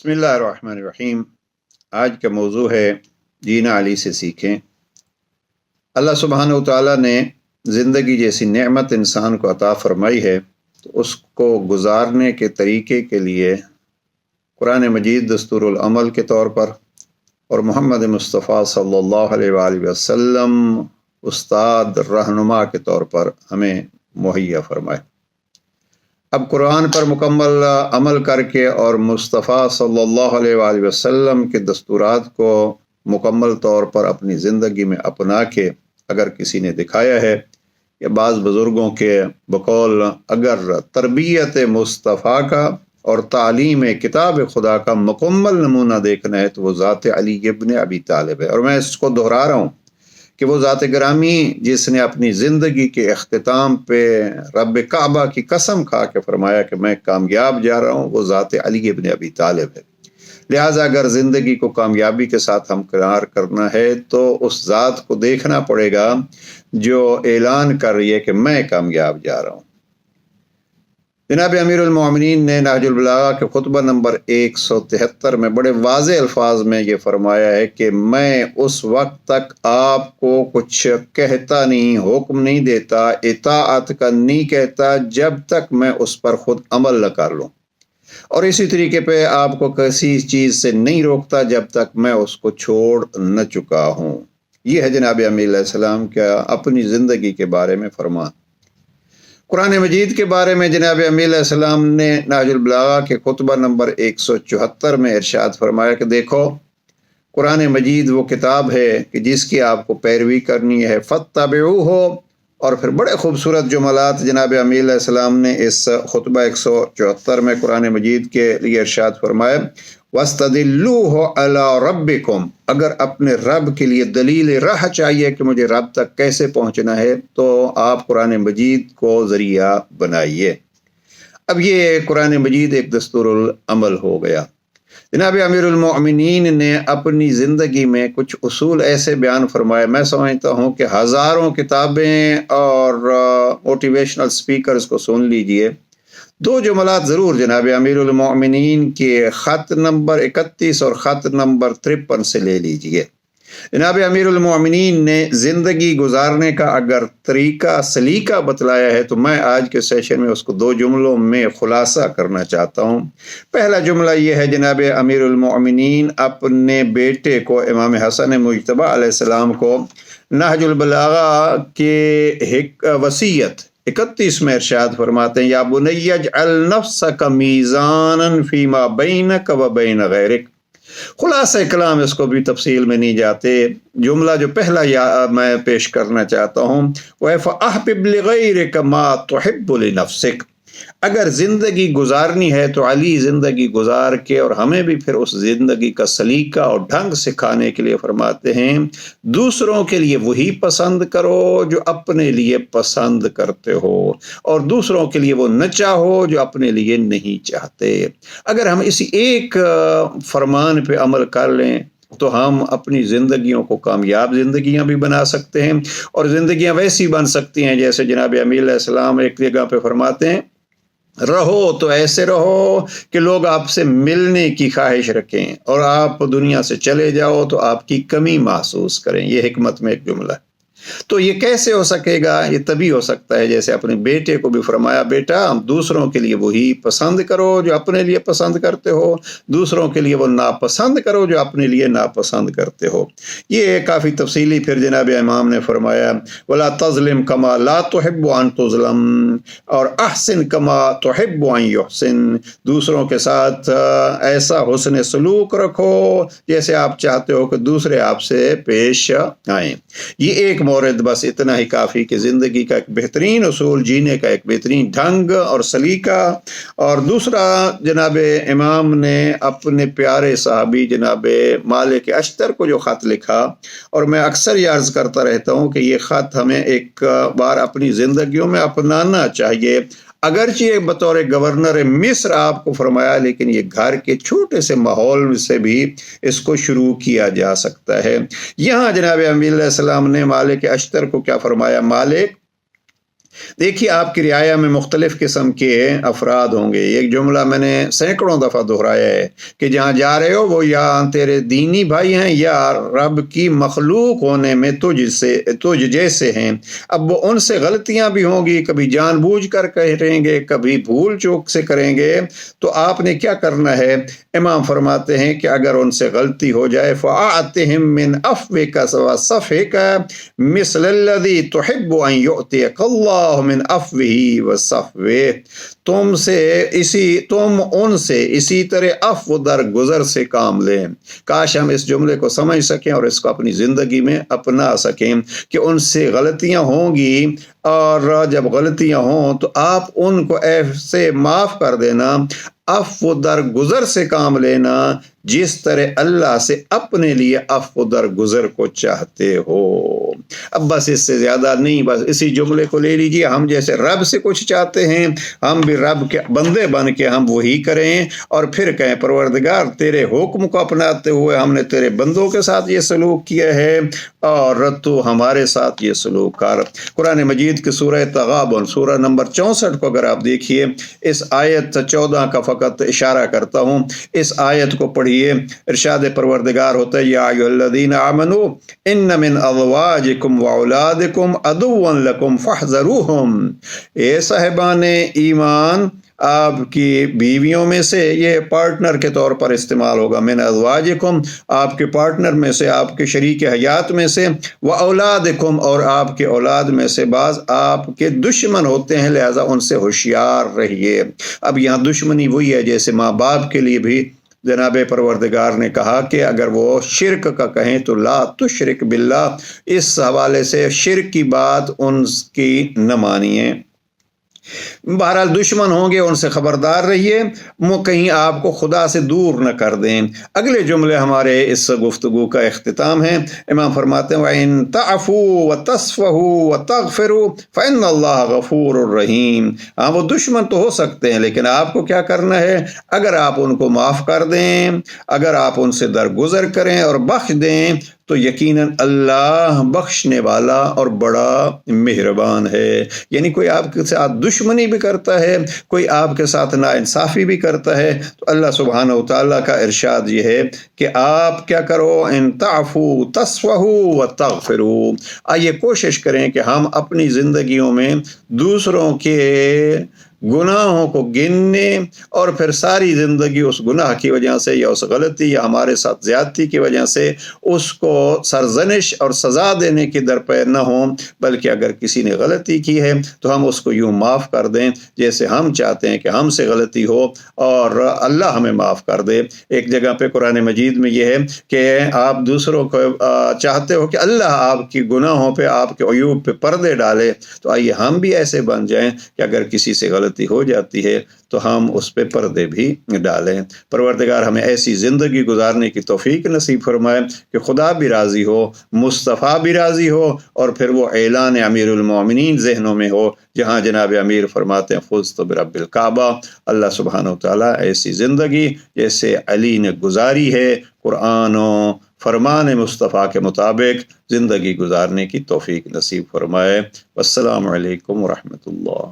बिस्मिल्लाहिर्रहमानिर्रहीम। आज का मौजू है जीना अली से सीखें। अल्लाह सुब्हानहु व तआला ने ज़िंदगी जैसी नेमत इंसान को अता फरमाई है, तो उसको गुजारने के तरीके के लिए कुरान मजीद दस्तूरुल अमल के तौर पर और मोहम्मद मुस्तफ़ा सल्लल्लाहु अलैहि वसल्लम उस्ताद रहनुमा के तौर पर हमें मुहैया फरमाए। अब कुरान पर मुकम्मल अमल करके और मुस्तफ़ा सल्लल्लाहु अलैहि वसल्लम के दस्तूरात को मुकम्मल तौर पर अपनी ज़िंदगी में अपना के अगर किसी ने दिखाया है, या बाज़ बुज़ुर्गों के बकौल अगर तरबियत मुस्तफ़ा का और तालीम किताब खुदा का मुकम्मल नमूना देखना है, तो वो ज़ात अली इब्न अबी तालिब है। और मैं इसको दोहरा रहा हूँ कि वो ज़ात ग्रामी जिसने अपनी ज़िंदगी के अख्तिताम पे रब काबा की कसम खा के फरमाया कि मैं कामयाब जा रहा हूँ, वो ज़ात अली इब्न अबी तालिब है। लिहाजा अगर ज़िंदगी को कामयाबी के साथ हमकिनार करना है, तो उस ज़ात को देखना पड़ेगा जो ऐलान कर रही है कि मैं कामयाब जा रहा हूँ। जनाब अमीरुल मोमिनीन ने नहजुल बलागा के खुतबा नंबर 173 में बड़े वाज़े अल्फाज में ये फरमाया है कि मैं उस वक्त तक आपको कुछ कहता नहीं, हुक्म नहीं देता, इताअत का नहीं कहता, जब तक मैं उस पर खुद अमल न कर लूँ, और इसी तरीके पे आपको किसी चीज़ से नहीं रोकता जब तक मैं उसको छोड़ न चुका हूँ। ये है जनाब अमीर अलैहिस्सलाम का अपनी ज़िंदगी के बारे में फरमा। कुरान मजीद के बारे में जनाब अमीर अलैहिस्सलाम ने नहजुल बलागा के खुतबा नंबर 174 में इरशाद फरमाया कि देखो, कुरान मजीद वो किताब है कि जिसकी आपको पैरवी करनी है, फत्तबिऊहु। और फिर बड़े खूबसूरत जुमलात जनाब अमीर अलैहिस्सलाम ने इस खुतबा 174 में कुरान मजीद के लिए इरशाद फरमाया, वस्तदिल्लूहु अला रब्बिकुम। अगर अपने रब के लिए दलील राह चाहिए कि मुझे रब तक कैसे पहुंचना है, तो आप कुरान मजीद को ज़रिया बनाइए। अब ये कुरान मजीद एक दस्तूरुल अमल हो गया। जनाब अमीरुल मोमिनीन ने अपनी ज़िंदगी में कुछ उसूल ऐसे बयान फरमाए, मैं समझता हूँ कि हज़ारों किताबें और मोटिवेशनल स्पीकर्स को सुन लीजिए, दो जुमलात ज़रूर जनाब अमीरुल मोमिनीन के ख़त नंबर 31 और ख़त नंबर 53 से ले लीजिए। जनाब अमीरुल मोमिनीन ने ज़िंदगी गुजारने का अगर तरीका सलीका बतलाया है, तो मैं आज के सेशन में उसको दो जुमलों में खुलासा करना चाहता हूँ। पहला जुमला ये है, जनाब अमीरुल मोमिनीन अपने बेटे को इमाम हसन मुज्तबा अलैहिस्सलाम को नहजुल बलागा के वसीयत 31 में इरशाद फरमाते हैं, या बुनय्या इजअल नफ्सक मीज़ानन फीमा बैनक व बैन गैरिक। खुलासा कलाम, इसको भी तफसील में नहीं जाते। जुमला जो पहला मैं पेश करना चाहता हूँ वो है, फ़अहबिब लिगैरिक मा तुहिब्बु लिनफ्सिक। अगर ज़िंदगी गुजारनी है तो अली ज़िंदगी गुजार के और हमें भी फिर उस ज़िंदगी का सलीका और ढंग सिखाने के लिए फरमाते हैं, दूसरों के लिए वही पसंद करो जो अपने लिए पसंद करते हो, और दूसरों के लिए वो न चाहो जो अपने लिए नहीं चाहते। अगर हम इसी एक फरमान पे अमल कर लें, तो हम अपनी ज़िंदगियों को कामयाब ज़िंदगियां भी बना सकते हैं, और ज़िंदगियां वैसी बन सकती हैं जैसे जनाब अमीर अलैहिस्सलाम एक जगह पे फरमाते हैं, रहो तो ऐसे रहो कि लोग आपसे मिलने की ख्वाहिश रखें, और आप दुनिया से चले जाओ तो आपकी कमी महसूस करें। ये हिकमत में एक जुमला है। तो ये कैसे हो सकेगा? ये तभी हो सकता है जैसे अपने बेटे को भी फरमाया, बेटा दूसरों के लिए वही पसंद करो जो अपने लिए पसंद करते हो, दूसरों के लिए वो नापसंद करो जो अपने लिए नापसंद करते हो। ये काफ़ी तफसीली फिर जनाब इमाम ने फरमाया, वला तज़लिम कमा ला तुहिब्बु अन तुज़लम, और अहसिन कमा तुहिब्बु अन युहसिन। दूसरों के साथ ऐसा हुस्न सलूक रखो जैसे आप चाहते हो कि दूसरे आपसे पेश आएँ। ये एक मोरद, बस इतना ही काफ़ी कि ज़िंदगी का एक बेहतरीन उसूल, जीने का एक बेहतरीन ढंग और सलीका। और दूसरा, जनाब इमाम ने अपने प्यारे साहबी जनाब मालिक अश्तर को जो ख़त लिखा, और मैं अक्सर ये अर्ज़ करता रहता हूँ कि ये ख़त हमें एक बार अपनी ज़िंदगियों में अपनाना चाहिए। अगरचे बतौर गवर्नर मिस्र आपको फरमाया, लेकिन ये घर के छोटे से माहौल से भी इसको शुरू किया जा सकता है। यहाँ जनाब अमीर अलैहिस्सलाम ने मालिक अश्तर को क्या फरमाया, मालिक دیکھیے آپ کی رعایا میں مختلف قسم کے افراد ہوں گے. ایک جملہ میں نے سینکڑوں دفعہ دہرایا ہے کہ جہاں جا رہے ہو وہ یا تیرے دینی بھائی ہیں یا رب کی مخلوق ہونے میں تجھ جیسے ہیں. اب وہ ان سے غلطیاں بھی ہوں گی، کبھی جان بوجھ کر کریں گے، کبھی بھول چوک سے کریں گے. تو آپ نے کیا کرنا ہے؟ امام فرماتے ہیں کہ اگر ان سے غلطی ہو جائے فَأَعْتِهِمْ مِنْ أَفْوِكَ وَصَفْحِكَ مِثْلَ الَّذِي تُحِبُّ أَنْ يُؤْتِيَكَ اللَّهُ مِنْ أَفْوِهِ وَصَفْوِهِ. تم ان سے اسی طرح عفو در گزر سے کام لیں. کاش ہم اس جملے کو سمجھ سکیں اور اس کو اپنی زندگی میں اپنا سکیں کہ ان سے غلطیاں ہوں گی، اور جب غلطیاں ہوں تو آپ ان کو ایسے معاف کر دینا، عفو در گزر سے کام لینا جس طرح اللہ سے اپنے لیے عفو در گزر کو چاہتے ہو. اب بس اس سے زیادہ نہیں، بس اسی جملے کو لے لیجیے. ہم جیسے رب سے کچھ چاہتے ہیں، ہم بھی رب کے بندے بن کے ہم وہی کریں اور پھر کہیں پروردگار تیرے حکم کو اپناتے ہوئے ہم نے تیرے بندوں کے ساتھ یہ سلوک کیا ہے اور تو ہمارے ساتھ یہ سلوک کر. قرآن مجید کی سورہ تغابن سورہ نمبر 64 کو اگر آپ دیکھیے، اس آیت 14 کا فقط اشارہ کرتا ہوں، اس آیت کو پڑھیے. ارشاد پروردگار ہوتا ہے یا ایھا الذین آمنوا ان من ازواجکم واولادکم عدوا لکم فاحذروہم. اے صاحبان ایمان، آپ کی بیویوں میں سے، یہ پارٹنر کے طور پر استعمال ہوگا، من ازواجکم آپ کے پارٹنر میں سے، آپ کے شریک حیات میں سے، و اولادکم اور آپ کے اولاد میں سے بعض آپ کے دشمن ہوتے ہیں، لہذا ان سے ہوشیار رہیے. اب یہاں دشمنی وہی ہے جیسے ماں باپ کے لیے بھی جناب پروردگار نے کہا کہ اگر وہ شرک کا کہیں تو لا تشرک باللہ، اس حوالے سے شرک کی بات ان کی نہ مانیے. بہرحال دشمن ہوں گے، ان سے خبردار رہیے، کہیں آپ کو خدا سے دور نہ کر دیں. اگلے جملے ہمارے اس گفتگو کا اختتام ہے. امام فرماتے ہیں وَإِن تَعْفُوا وَتَصْفَحُوا وَتَغْفِرُوا فَإِنَّ اللَّهَ غَفُورٌ رَحِيمٌ. ہاں وہ دشمن تو ہو سکتے ہیں، لیکن آپ کو کیا کرنا ہے؟ اگر آپ ان کو معاف کر دیں، اگر آپ ان سے درگزر کریں اور بخش دیں تو یقیناً اللہ بخشنے والا اور بڑا مہربان ہے. یعنی کوئی آپ کے ساتھ دشمنی بھی کرتا ہے، کوئی آپ کے ساتھ ناانصافی بھی کرتا ہے، تو اللہ سبحانہ و تعالیٰ کا ارشاد یہ ہے کہ آپ کیا کرو؟ ان تعفوا تصفحوا وتغفروا. آئیے کوشش کریں کہ ہم اپنی زندگیوں میں دوسروں کے گناہوں کو گننے اور پھر ساری زندگی اس گناہ کی وجہ سے یا اس غلطی یا ہمارے ساتھ زیادتی کی وجہ سے اس کو سرزنش اور سزا دینے کی درپے نہ ہوں، بلکہ اگر کسی نے غلطی کی ہے تو ہم اس کو یوں معاف کر دیں جیسے ہم چاہتے ہیں کہ ہم سے غلطی ہو اور اللہ ہمیں معاف کر دے. ایک جگہ پہ قرآن مجید میں یہ ہے کہ آپ دوسروں کو چاہتے ہو کہ اللہ آپ کی گناہوں پہ، آپ کے عیوب پہ پردے ڈالے، تو آئیے ہم بھی ایسے بن جائیں کہ اگر کسی سے غلطی ہو جاتی ہے تو ہم اس پہ پردے بھی ڈالیں. پروردگار ہمیں ایسی زندگی گزارنے کی توفیق نصیب فرمائے کہ خدا بھی راضی ہو، مصطفیٰ بھی راضی ہو، اور پھر وہ اعلان امیر المومنین ذہنوں میں ہو جہاں جناب امیر فرماتے ہیں فزت برب الکعبہ. اللہ سبحانہ و تعالیٰ ایسی زندگی جیسے علی نے گزاری ہے قرآن و فرمان مصطفیٰ کے مطابق زندگی گزارنے کی توفیق نصیب فرمائے. والسلام علیکم ورحمۃ اللہ.